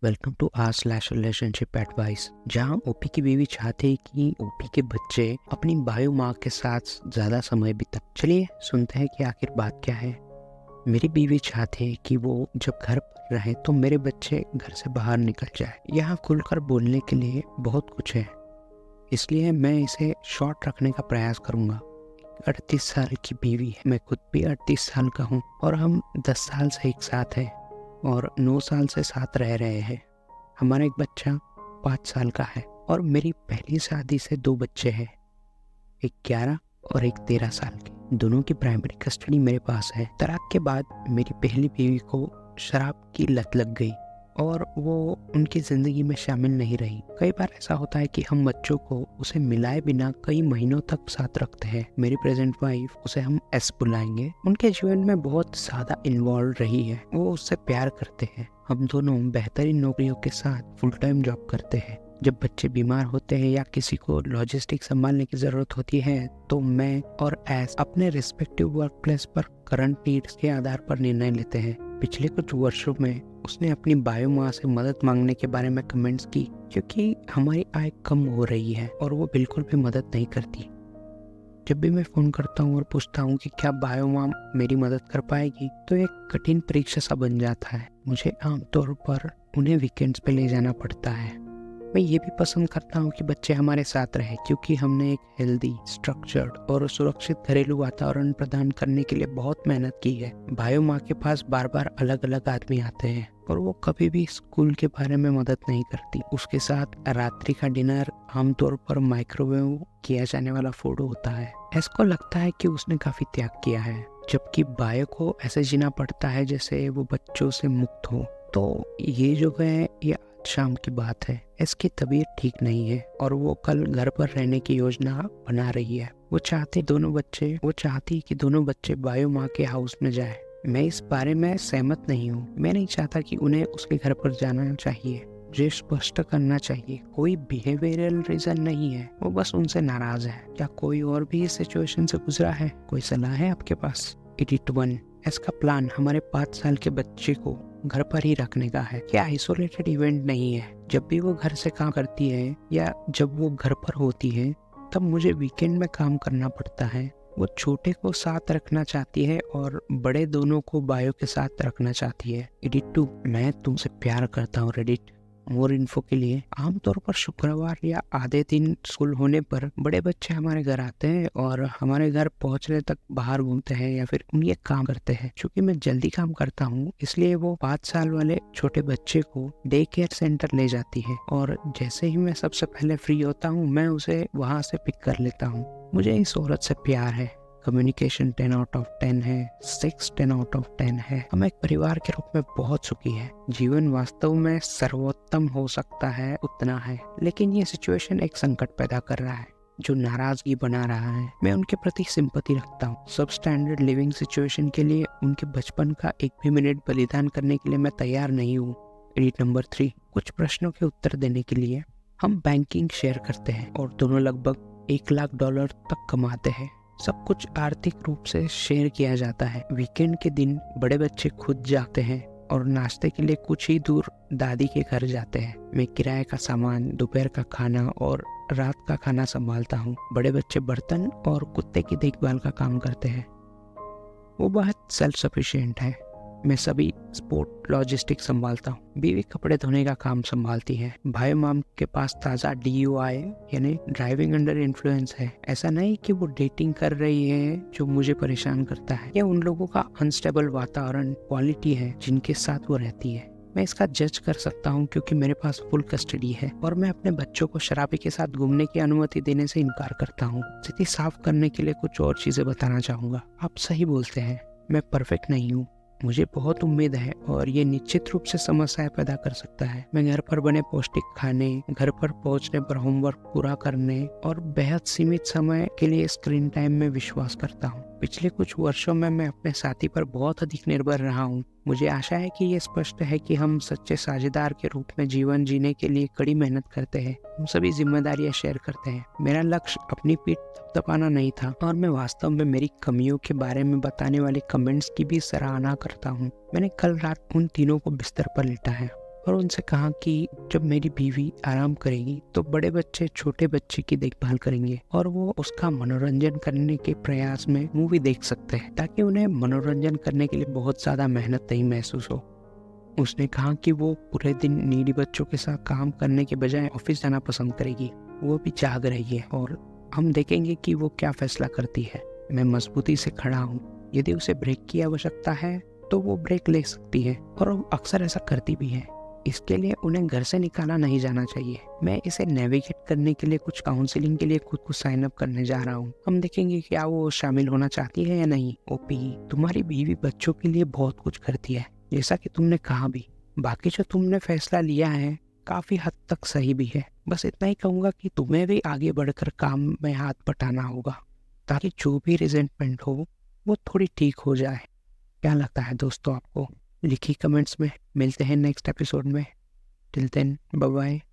Welcome to r/relationship advice, जहाँ OP की बीवी चाहते हैं कि ओपी के बच्चे अपनी बायो माँ के साथ ज़्यादा समय बिता। चलिए सुनते हैं कि आखिर बात क्या है। मेरी बीवी चाहते हैं कि वो जब घर पर रहे तो मेरे बच्चे घर से बाहर निकल जाए। यहाँ खुलकर बोलने के लिए बहुत कुछ है, इसलिए मैं इसे शॉर्ट रखने का प्रयास करूँगा। 38 साल की बीवी है, मैं खुद भी 38 साल का हूँ और हम 10 साल से एक साथ हैं और 9 साल से साथ रह रहे हैं। हमारा एक बच्चा 5 साल का है और मेरी पहली शादी से 2 बच्चे हैं, एक 11 और एक 13 साल के। दोनों की प्राइमरी कस्टडी मेरे पास है। तलाक के बाद मेरी पहली बीवी को शराब की लत लग गई और वो उनकी ज़िंदगी में शामिल नहीं रही। कई बार ऐसा होता है कि हम बच्चों को उसे मिलाए बिना कई महीनों तक साथ रखते हैं। मेरी प्रेजेंट वाइफ, उसे हम एस बुलाएंगे, उनके जीवन में बहुत ज़्यादा इन्वॉल्व रही है। वो उससे प्यार करते हैं। हम दोनों बेहतरीन नौकरियों के साथ फुल टाइम जॉब करते हैं। जब बच्चे बीमार होते हैं या किसी को लॉजिस्टिक संभालने की ज़रूरत होती है तो मैं और एस अपने रिस्पेक्टिव वर्क प्लेस पर करंट नीड्स के आधार पर निर्णय लेते हैं। पिछले कुछ वर्षों में उसने अपनी बायो माँ से मदद मांगने के बारे में कमेंट्स की, क्योंकि हमारी आय कम हो रही है और वो बिल्कुल भी मदद नहीं करती। जब भी मैं फ़ोन करता हूँ और पूछता हूँ कि क्या बायो माँ मेरी मदद कर पाएगी, तो एक कठिन परीक्षा सा बन जाता है। मुझे आमतौर पर उन्हें वीकेंड्स पे ले जाना पड़ता है। मैं ये भी पसंद करता हूँ कि बच्चे हमारे साथ रहे, क्योंकि हमने एक हेल्दी, स्ट्रक्चर्ड और सुरक्षित घरेलू वातावरण प्रदान करने के लिए बहुत मेहनत की है। बायो माँ के पास बार बार अलग अलग आदमी आते हैं और वो कभी भी स्कूल के बारे में मदद नहीं करती। उसके साथ रात्रि का डिनर आमतौर पर माइक्रोवेव किया जाने वाला फूड होता है। इसको लगता है कि उसने काफी त्याग किया है, जबकि बायो को ऐसे जीना पड़ता है जैसे वो बच्चों से मुक्त हो। तो ये जो है ये शाम की बात है। इसकी तबीयत ठीक नहीं है और वो कल घर पर रहने की योजना बना रही है। वो चाहती कि दोनों बच्चे बायो माँ के हाउस में जाए। मैं इस बारे में सहमत नहीं हूँ। मैं नहीं चाहता कि उन्हें उसके घर पर जाना चाहिए। मुझे स्पष्ट करना चाहिए, कोई बिहेवियरल रीजन नहीं है, वो बस उनसे नाराज है। क्या कोई और भी इस सिचुएशन से गुजरा है? कोई सलाह है आपके पास? एडिट 1। इसका प्लान हमारे 5 साल के बच्चे को घर पर ही रखने का है। क्या आइसोलेटेड इवेंट नहीं है? जब भी वो घर से काम करती है या जब वो घर पर होती है तब मुझे वीकेंड में काम करना पड़ता है। वो छोटे को साथ रखना चाहती है और बड़े दोनों को बायो के साथ रखना चाहती है। एडिट 2। मैं तुमसे प्यार करता हूँ रेडिट। मोर इन्फो के लिए आमतौर पर शुक्रवार या आधे दिन स्कूल होने पर बड़े बच्चे हमारे घर आते हैं और हमारे घर पहुंचने तक बाहर घूमते हैं या फिर उनके काम करते हैं। क्योंकि मैं जल्दी काम करता हूँ, इसलिए वो 5 साल वाले छोटे बच्चे को डे केयर सेंटर ले जाती है और जैसे ही मैं सबसे पहले फ्री होता हूँ मैं उसे वहाँ से पिक कर लेता हूँ। मुझे इस औरत से प्यार है। कम्युनिकेशन 10 आउट ऑफ 10 है, सेक्स 10 आउट ऑफ 10 है। हम एक परिवार के रूप में बहुत सुखी है। जीवन वास्तव में सर्वोत्तम हो सकता है उतना है, लेकिन ये सिचुएशन एक संकट पैदा कर रहा है जो नाराजगी बना रहा है। मैं उनके प्रति सिंपैथी रखता हूँ। सब स्टैंडर्ड लिविंग सिचुएशन के लिए उनके बचपन का एक भी मिनट बलिदान करने के लिए मैं तैयार नहीं हूँ। Edit number 3। कुछ प्रश्नों के उत्तर देने के लिए हम बैंकिंग शेयर करते हैं और दोनों लगभग $1 लाख तक कमाते हैं। सब कुछ आर्थिक रूप से शेयर किया जाता है। वीकेंड के दिन बड़े बच्चे खुद जाते हैं और नाश्ते के लिए कुछ ही दूर दादी के घर जाते हैं। मैं किराए का सामान, दोपहर का खाना और रात का खाना संभालता हूँ। बड़े बच्चे बर्तन और कुत्ते की देखभाल का काम करते हैं। वो बहुत सेल्फ सफिशिएंट है। मैं सभी स्पोर्ट लॉजिस्टिक संभालता हूँ। बीवी कपड़े धोने का काम संभालती है। भाई माम के पास ताज़ा DUI यानी ड्राइविंग अंडर इन्फ्लुएंस है। ऐसा नहीं कि वो डेटिंग कर रही है जो मुझे परेशान करता है। यह उन लोगों का अनस्टेबल वातावरण क्वालिटी है जिनके साथ वो रहती है। मैं इसका जज कर सकता हूँ क्योंकि मेरे पास फुल कस्टडी है और मैं अपने बच्चों को शराबी के साथ घूमने की अनुमति देने से इनकार करता हूँ। स्थिति साफ करने के लिए कुछ और चीजें बताना चाहूंगा। आप सही बोलते हैं, मैं परफेक्ट नहीं हूँ। मुझे बहुत उम्मीद है और ये निश्चित रूप से समस्याएं पैदा कर सकता है। मैं घर पर बने पौष्टिक खाने, घर पर पहुंचने पर होमवर्क पूरा करने और बेहद सीमित समय के लिए स्क्रीन टाइम में विश्वास करता हूँ। पिछले कुछ वर्षों में मैं अपने साथी पर बहुत अधिक निर्भर रहा हूँ। मुझे आशा है कि ये स्पष्ट है कि हम सच्चे साझेदार के रूप में जीवन जीने के लिए कड़ी मेहनत करते हैं। हम सभी जिम्मेदारियां शेयर करते हैं। मेरा लक्ष्य अपनी पीठ थपथपाना नहीं था और मैं वास्तव में मेरी कमियों के बारे में बताने वाले कमेंट्स की भी सराहना करता हूँ। मैंने कल रात उन तीनों को बिस्तर पर लेटा है और उनसे कहा कि जब मेरी बीवी आराम करेगी तो बड़े बच्चे छोटे बच्चे की देखभाल करेंगे और वो उसका मनोरंजन करने के प्रयास में मूवी देख सकते हैं, ताकि उन्हें मनोरंजन करने के लिए बहुत ज्यादा मेहनत नहीं महसूस हो। उसने कहा कि वो पूरे दिन नीडी बच्चों के साथ काम करने के बजाय ऑफिस जाना पसंद करेगी। वो भी जाग रही है और हम देखेंगे कि वो क्या फैसला करती है। मैं मजबूती से खड़ा हूँ। यदि उसे ब्रेक की आवश्यकता है तो वो ब्रेक ले सकती है और वो अक्सर ऐसा करती भी है। इसके लिए उन्हें घर से निकाला नहीं जाना चाहिए। मैं इसे नेविगेट करने के लिए कुछ काउंसलिंग के लिए खुद को साइन अप करने जा रहा हूँ। हम देखेंगे क्या वो शामिल होना चाहती है या नहीं। ओपी, तुम्हारी बीवी बच्चों के लिए बहुत कुछ करती है, जैसा कि तुमने कहा भी। बाकी जो तुमने फैसला लिया है काफी हद तक सही भी है। बस इतना ही कहूंगा कि तुम्हें भी आगे बढ़कर काम में हाथ बटाना होगा, ताकि जो भी रिजेंटमेंट हो वो थोड़ी ठीक हो जाए। क्या लगता है दोस्तों आपको? लिखी कमेंट्स में। मिलते हैं नेक्स्ट एपिसोड में। Till then, bye bye.